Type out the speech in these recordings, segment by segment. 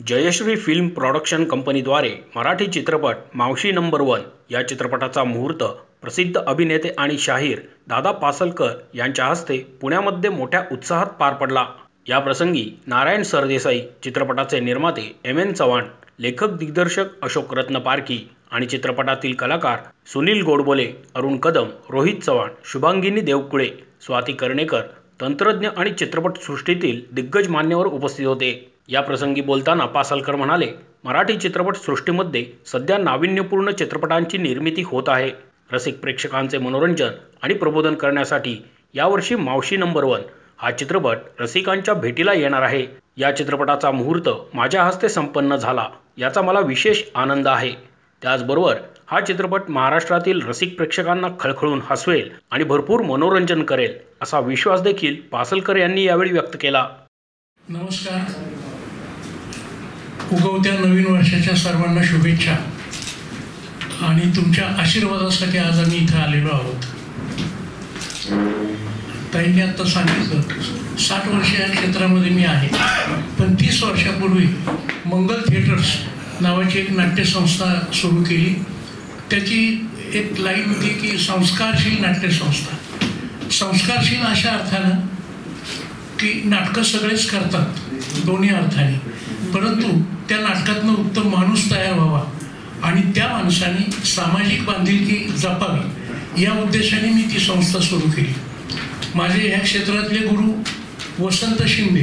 Jayashree film production कंपनीद्वारे मराठी चित्रपट मावशी नंबर 1 या चित्रपटाचा मुहूर्त प्रसिद्ध अभिनेते आणि शाहीर दादा पासलकर यांच्या हस्ते पुण्यामध्ये मोठ्या उत्साहात पार पडला। या प्रसंगी नारायण सरदेसाई, चित्रपटाचे निर्माते एम.एन. चव्हाण, लेखक दिग्दर्शक अशोक रत्न पारखी आणि चित्रपटातील कलाकार सुनील गोडबोले, अरुण कदम, रोहित चव्हाण, शुभांगिनी देवकुळे, स्वाती कर्णेकर, तंत्रज्ञ आणि चित्रपटसृष्टीतील दिग्गज मान्यवर उपस्थित होते। या प्रसंगी बोलताना पासलकर म्हणाले, मराठी चित्रपट सृष्टीमध्ये सध्या नाविन्यपूर्ण चित्रपटांची निर्मिती होत आहे। रसिक प्रेक्षकांचे मनोरंजन आणि प्रबोधन करण्यासाठी यावर्षी मावशी नंबर 1 हा चित्रपट रसिकांच्या भेटीला येणार आहे। या चित्रपटाचा मुहूर्त माझ्या हस्ते संपन्न झाला, याचा मला विशेष आनंद आहे। त्याचबरोबर हा चित्रपट महाराष्ट्रातील रसिक प्रेक्षकांना खळखळून हसवेल आणि भरपूर मनोरंजन करेल, असा विश्वास देखील पासलकर यांनी यावेळी व्यक्त केला। नमस्कार। उगवत्या नवीन वर्षाच्या सर्वांना शुभेच्छा आणि तुमच्या आशीर्वादासाठी आज आम्ही इथे आलेलो आहोत। ताईंनी आता सांगितलं 60 वर्ष या क्षेत्रामध्ये मी आहे, पण 30 वर्षापूर्वी मंगल थिएटर्स नावाची एक नाट्यसंस्था सुरू केली। त्याची एक लाईन होती की संस्कारशील नाट्यसंस्था। संस्कारशील अशा अर्थानं की नाटकं सगळेच करतात दोन्ही अर्थाने, परंतु त्या नाटकातनं उत्तम माणूस तयार व्हावा आणि त्या माणसाने सामाजिक बांधिलकी जपावी, या उद्देशाने मी ती संस्था सुरू केली। माझे ह्या क्षेत्रातले गुरु वसंत शिंदे,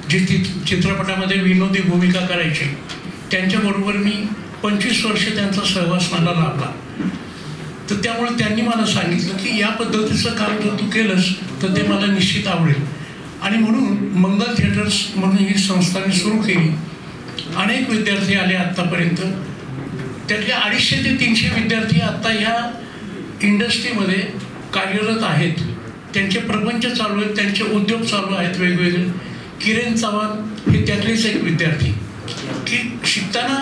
जे चित्रपटामध्ये विनोदी भूमिका करायचे, त्यांच्याबरोबर मी 25 वर्ष त्यांचा सहवास मला लाभला। तर त्यामुळे त्यांनी मला सांगितलं की या पद्धतीचं काम जर तू केलंस तर ते मला निश्चित आवडेल, आणि म्हणून मंगल थिएटर्स म्हणून ही संस्था मी सुरू केली। अनेक विद्यार्थी आले आत्तापर्यंत, त्यातले 250 ते 300 विद्यार्थी आत्ता ह्या इंडस्ट्रीमध्ये कार्यरत आहेत। त्यांचे प्रपंच चालू आहेत, त्यांचे उद्योग चालू आहेत वेगवेगळे। किरण चव्हाण हे त्यातलेच एक विद्यार्थी की शिकताना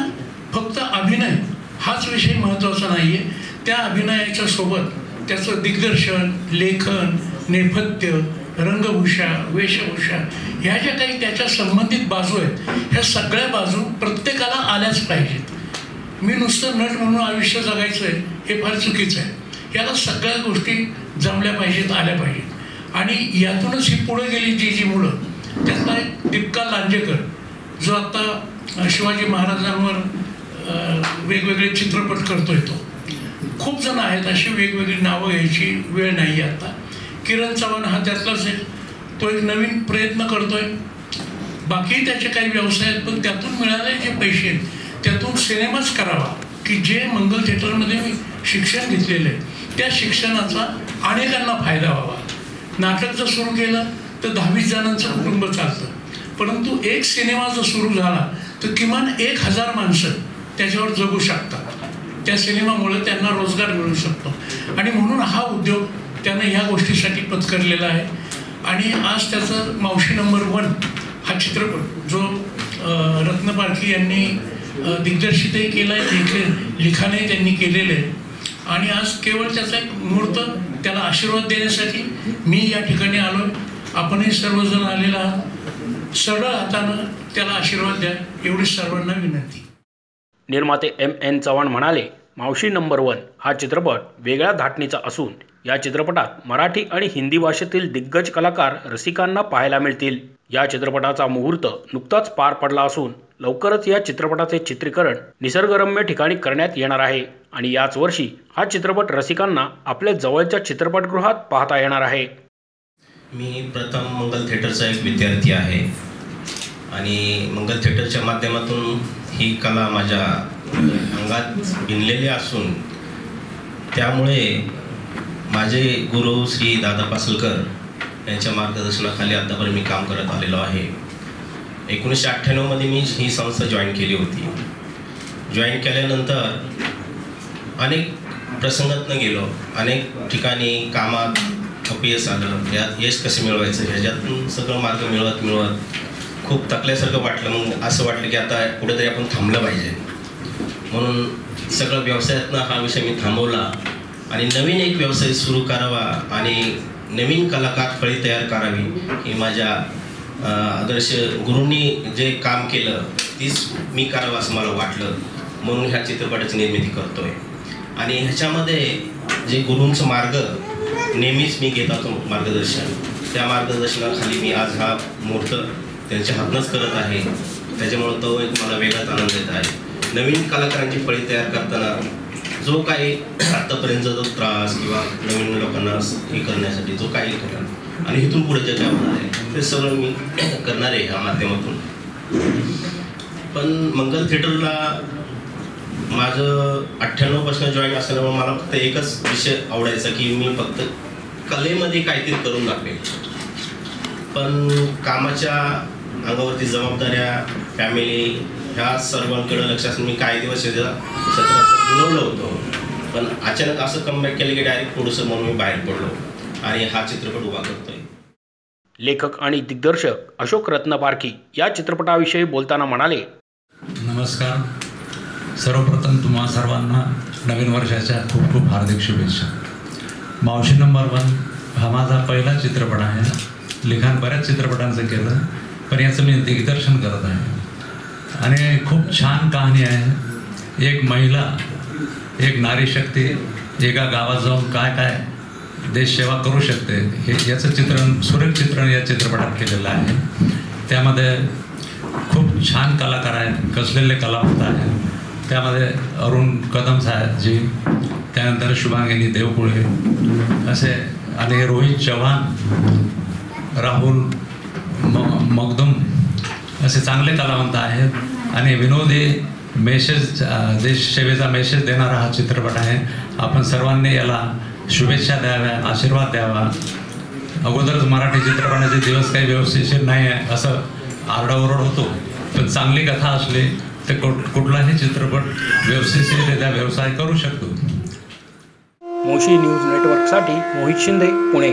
फक्त अभिनय हाच विषय महत्त्वाचा नाही आहे, त्या अभिनयाच्या सोबत त्याचं दिग्दर्शन, लेखन, नेपथ्य, रंगभूषा, वेशभूषा ह्या ज्या काही त्याच्या संबंधित बाजू आहेत, ह्या सगळ्या बाजू प्रत्येकाला आल्याच पाहिजेत। मी नुसतं नट म्हणून आयुष्य जगायचं आहे हे फार चुकीचं आहे। याला सगळ्या गोष्टी जमल्या पाहिजेत, आल्या पाहिजेत, आणि यातूनच ही पुढे गेली जी मुलं। त्यातला एक दीपिका लांजेकर, जो आत्ता शिवाजी महाराजांवर वेगवेगळे चित्रपट करतोय, तो खूप जण आहेत, अशी वेगवेगळी नावं घ्यायची वेळ नाही आता। किरण चव्हाण हा त्यातलाच आहे, तो एक नवीन प्रयत्न करतोय। बाकी त्याचे काही व्यवसाय आहेत, पण त्यातून मिळालेले जे पैसे आहेत त्यातून सिनेमाच करावा, की जे मंगल थिएटरमध्ये मी शिक्षण घेतलेलं आहे त्या शिक्षणाचा अनेकांना फायदा व्हावा। नाटक जर सुरू केलं तर 10-20 जणांचं कुटुंब चालतं, परंतु एक सिनेमा जर सुरू झाला तर किमान 1000 माणसं त्याच्यावर जगू शकतात। त्या सिनेमामुळे त्यांना रोजगार मिळू शकतो, आणि म्हणून हा उद्योग त्यानं ह्या गोष्टीसाठी पत्करलेला आहे। आणि आज त्याचं मावशी नंबर 1 हा चित्रपट जो रत्न पारखी यांनी दिग्दर्शितही केला आहे, लिखाणही त्यांनी केलेलं आहे, आणि आज केवळ त्याचा एक मुहूर्त, त्याला आशीर्वाद देण्यासाठी मी या ठिकाणी आलो। आपणही सर्वजण आलेला आहात, सरळ हातानं त्याला आशीर्वाद द्या, एवढी सर्वांना विनंती। निर्माते एम.एन. चव्हाण म्हणाले, मावशी नंबर 1 हा चित्रपट वेगळ्या धाटणीचा असून या चित्रपटात मराठी आणि हिंदी भाषेतील दिग्गज कलाकार रसिकांना पाहायला मिळतील। या चित्रपटाचा मुहूर्त नुकताच पार पडला असून लवकरच या चित्रपटाचे चित्रीकरण निसर्गरम्य ठिकाणी करण्यात येणार आहे, आणि याच वर्षी हा चित्रपट रसिकांना आपल्या जवळच्या चित्रपटगृहात पाहता येणार आहे। मी प्रथम मंगल थिएटरचा एक विद्यार्थी आहे, आणि मंगल थिएटरच्या माध्यमातून ही कला माझ्या अंगात भिनलेली असून त्यामुळे माझे गुरु श्री दादा पासलकर यांच्या मार्गदर्शनाखाली आतापर्यंत मी काम करत आलेलो आहे। 1998 मध्ये मी ही संस्था जॉईन केली होती। जॉईन केल्यानंतर अनेक प्रसंगातनं गेलो, अनेक ठिकाणी कामात अपयश आलं, यात यश कसं मिळवायचं ह्याच्यातून सगळं मार्ग मिळवत खूप थकल्यासारखं वाटलं। मग असं वाटलं की आता कुठेतरी आपण थांबलं पाहिजे, म्हणून सगळं व्यवसायातनं हा विषय मी थांबवला आणि नवीन एक व्यवसाय सुरू करावा आणि नवीन कलाकार फळी तयार करावी, ही माझ्या आदर्श गुरूंनी जे काम केलं तीच मी करावं असं मला वाटलं, म्हणून ह्या चित्रपटाची निर्मिती करतो आहे. आणि ह्याच्यामध्ये जे गुरूंचं मार्ग नेहमीच मी घेत होतो मार्गदर्शन, त्या मार्गदर्शनाखाली मी आज हा मुहूर्त त्यांच्या हातनंच करत आहे. त्याच्यामुळं तो एक मला वेगळाच आनंद देत आहे. नवीन कलाकारांची फळी तयार करताना जो काही आत्तापर्यंतचा जो त्रास किंवा नवीन लोकांना हे करण्यासाठी जो काही केला आणि इथून पुढे जे काय होणार आहे ते सगळं मी करणार आहे ह्या माध्यमातून. पण मंगल थिएटरला माझं 98% जॉईन असल्यामुळे मला फक्त एकच विषय आवडायचा की मी फक्त कलेमध्ये काहीतरी करून दाखवेल. पण कामाच्या अंगावरती जबाबदाऱ्या, फॅमिली ह्या सर्वांकडे लक्ष असून मी काही दिवस क्षेत्रात बुडवलं होतं. पण अचानक असं कमबॅक केलं की डायरेक्ट प्रोड्युसर म्हणून मी बाहेर पडलो आणि हा चित्रपट उभा करतोय. लेखक आणि दिग्दर्शक अशोक रत्नपारखी या चित्रपटाविषयी बोलताना म्हणाले, नमस्कार. सर्वप्रथम तुम्हा सर्वांना नवीन वर्षाच्या खूप खूप हार्दिक शुभेच्छा. मावशी नंबर 1 हा माझा पहिला चित्रपट आहे. लिखाण बऱ्याच चित्रपटांचं केलं, पण याचं मी दिग्दर्शन करत आहे. आणि खूप छान कहाणी आहे. एक महिला, एक नारी शक्ती एका गावात जाऊन काय काय देशसेवा करू शकते हे याचं चित्रण, सुरेख चित्रण या चित्रपटात केलेलं आहे. त्यामध्ये खूप छान कलाकार आहेत, कसलेले कलावंत आहेत. त्यामध्ये अरुण कदम साहेबजी, त्यानंतर शुभांगिनी देवकुळे असे, आणि रोहित चव्हाण, राहुल मगदुम असे चांगले कलावंत आहेत. आणि विनोदी मेसेज, देशसेवेचा मेसेज देणारा हा चित्रपट आहे. आपण सर्वांनी याला शुभेच्छा द्याव्या, आशीर्वाद द्यावा. अगोदरच मराठी चित्रपटाचे दिवस काही व्यवस्थित नाही आहे असं आरडाओरड होतो, पण चांगली कथा असली तर कुठलाही चित्रपट व्यवस्थितरित्या व्यवसाय करू शकतो. मोशी न्यूज नेटवर्कसाठी मोहित शिंदे, पुणे.